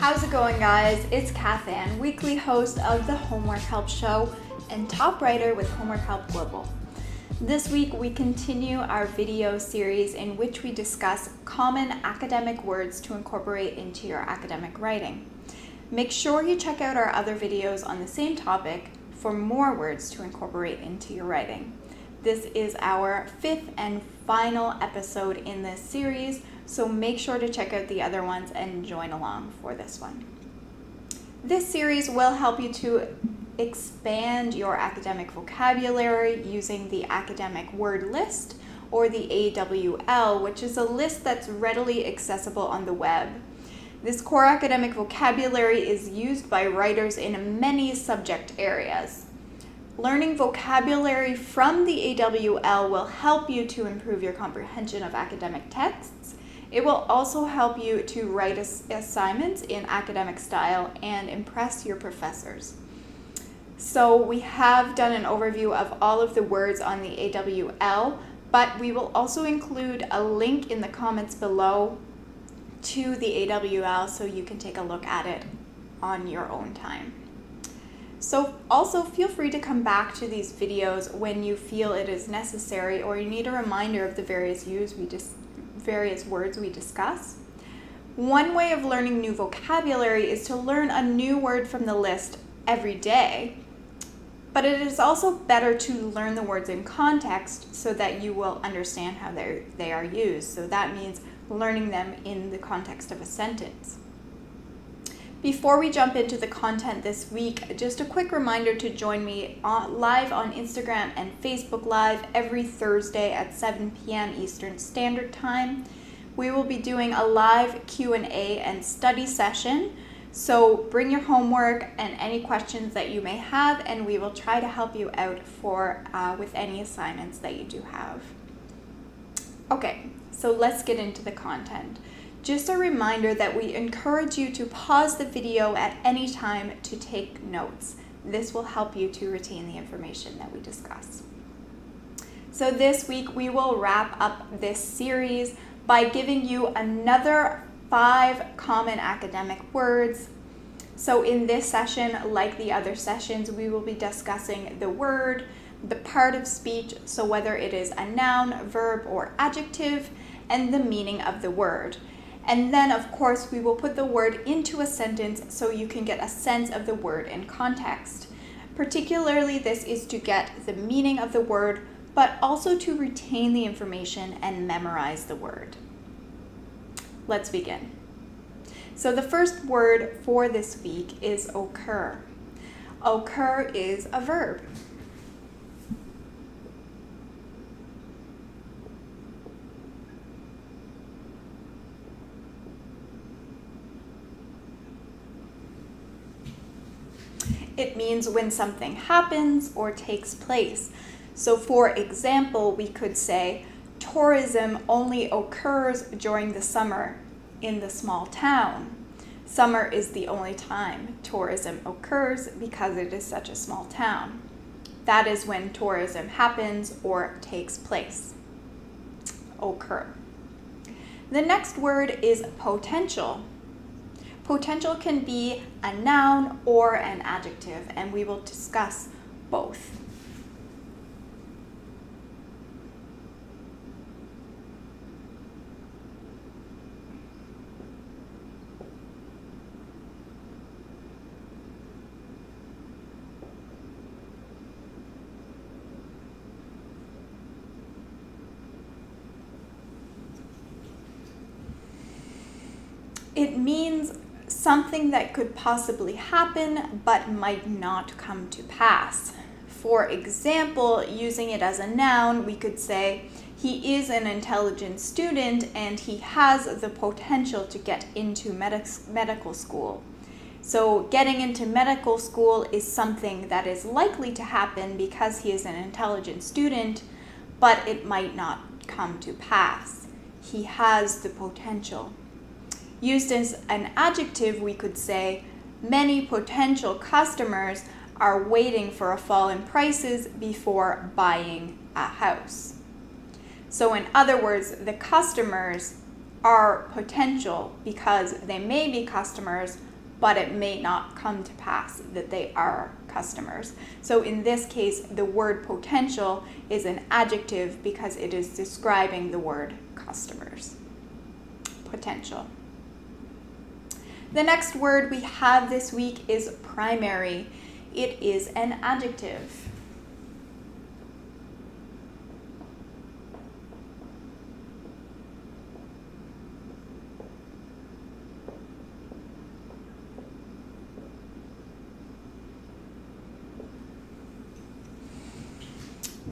How's it going, guys? It's Cath Anne, weekly host of the Homework Help Show and top writer with Homework Help Global. This week we continue our video series in which we discuss common academic words to incorporate into your academic writing. Make sure you check out our other videos on the same topic for more words to incorporate into your writing. This is our fifth and final episode in this series, so make sure to check out the other ones and join along for this one. This series will help you to expand your academic vocabulary using the academic word list, or the AWL, which is a list that's readily accessible on the web. This core academic vocabulary is used by writers in many subject areas. Learning vocabulary from the AWL will help you to improve your comprehension of academic texts. It will also help you to write assignments in academic style and impress your professors. So we have done an overview of all of the words on the AWL, but we will also include a link in the comments below to the AWL so you can take a look at it on your own time. So also feel free to come back to these videos when you feel it is necessary or you need a reminder of the various words we discuss. One way of learning new vocabulary is to learn a new word from the list every day, but it is also better to learn the words in context so that you will understand how they are used. So that means learning them in the context of a sentence. Before we jump into the content this week, just a quick reminder to join me live on Instagram and Facebook Live every Thursday at 7 p.m. Eastern Standard Time. We will be doing a live Q&A and study session, so bring your homework and any questions that you may have, and we will try to help you out with any assignments that you do have. Okay, so let's get into the content. Just a reminder that we encourage you to pause the video at any time to take notes. This will help you to retain the information that we discuss. So this week we will wrap up this series by giving you another 5 common academic words. So in this session, like the other sessions, we will be discussing the word, the part of speech, so whether it is a noun, verb, or adjective, and the meaning of the word. And then, of course, we will put the word into a sentence so you can get a sense of the word in context. Particularly, this is to get the meaning of the word, but also to retain the information and memorize the word. Let's begin. So the first word for this week is occur. Occur is a verb. It means when something happens or takes place. So for example, we could say, tourism only occurs during the summer in the small town. Summer is the only time tourism occurs because it is such a small town. That is when tourism happens or takes place. Occur. The next word is potential. Potential can be a noun or an adjective, and we will discuss both. It means something that could possibly happen but might not come to pass. For example, using it as a noun, we could say, he is an intelligent student and he has the potential to get into medical school. So getting into medical school is something that is likely to happen because he is an intelligent student, but it might not come to pass. He has the potential. Used as an adjective, we could say, many potential customers are waiting for a fall in prices before buying a house. So in other words, the customers are potential because they may be customers, but it may not come to pass that they are customers. So in this case, the word potential is an adjective because it is describing the word customers. Potential. The next word we have this week is primary. It is an adjective.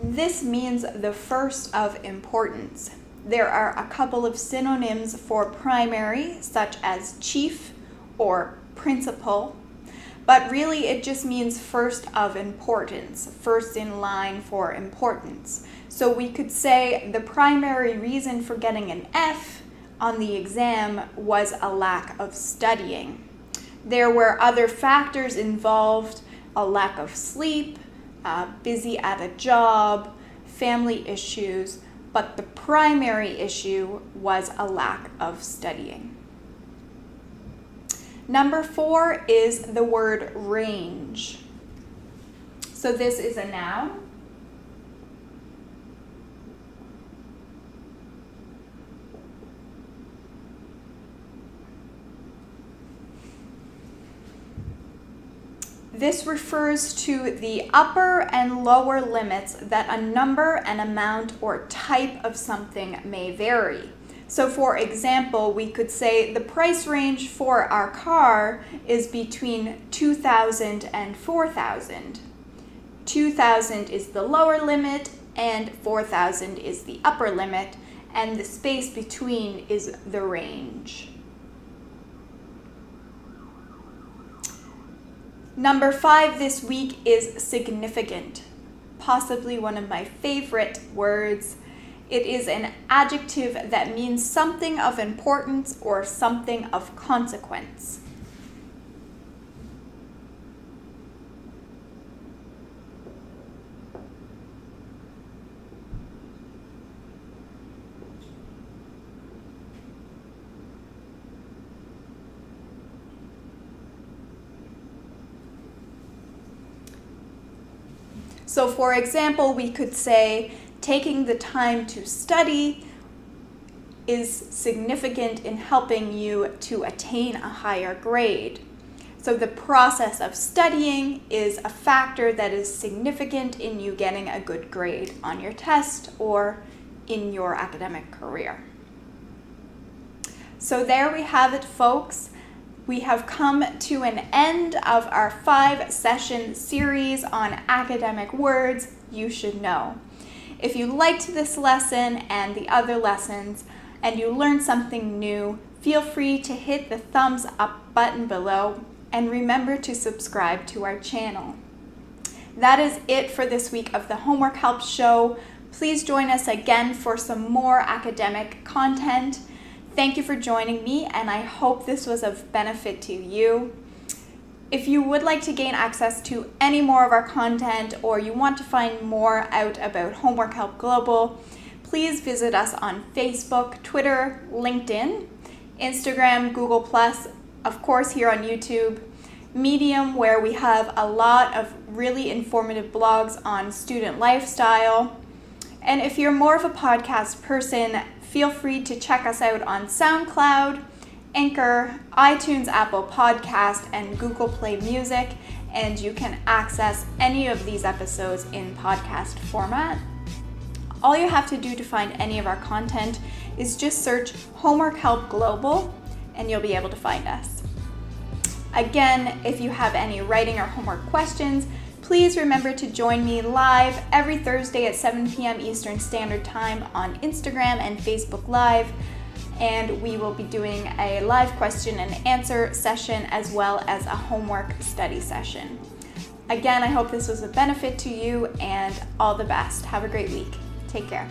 This means the first of importance. There are a couple of synonyms for primary, such as chief or principal, but really it just means first of importance, first in line for importance. So we could say the primary reason for getting an F on the exam was a lack of studying. There were other factors involved, a lack of sleep, busy at a job, family issues, but the primary issue was a lack of studying. Number 4 is the word range. So this is a noun. This refers to the upper and lower limits that a number and amount or type of something may vary. So for example, we could say the price range for our car is between $2,000 and $4,000. $2,000 is the lower limit and $4,000 is the upper limit, and the space between is the range. Number 5 this week is significant, possibly one of my favorite words. It is an adjective that means something of importance or something of consequence. So for example, we could say taking the time to study is significant in helping you to attain a higher grade. So the process of studying is a factor that is significant in you getting a good grade on your test or in your academic career. So there we have it, folks. We have come to an end of our 5-session series on academic words you should know. If you liked this lesson and the other lessons and you learned something new, feel free to hit the thumbs up button below and remember to subscribe to our channel. That is it for this week of the Homework Help Show. Please join us again for some more academic content. Thank you for joining me, and I hope this was of benefit to you. If you would like to gain access to any more of our content or you want to find more out about Homework Help Global, please visit us on Facebook, Twitter, LinkedIn, Instagram, Google+, of course here on YouTube, Medium, where we have a lot of really informative blogs on student lifestyle. And if you're more of a podcast person, feel free to check us out on SoundCloud, Anchor, iTunes, Apple Podcast, and Google Play Music, and you can access any of these episodes in podcast format. All you have to do to find any of our content is just search Homework Help Global, and you'll be able to find us. Again, if you have any writing or homework questions, please remember to join me live every Thursday at 7 p.m. Eastern Standard Time on Instagram and Facebook Live. And we will be doing a live question and answer session as well as a homework study session. Again, I hope this was a benefit to you and all the best. Have a great week. Take care.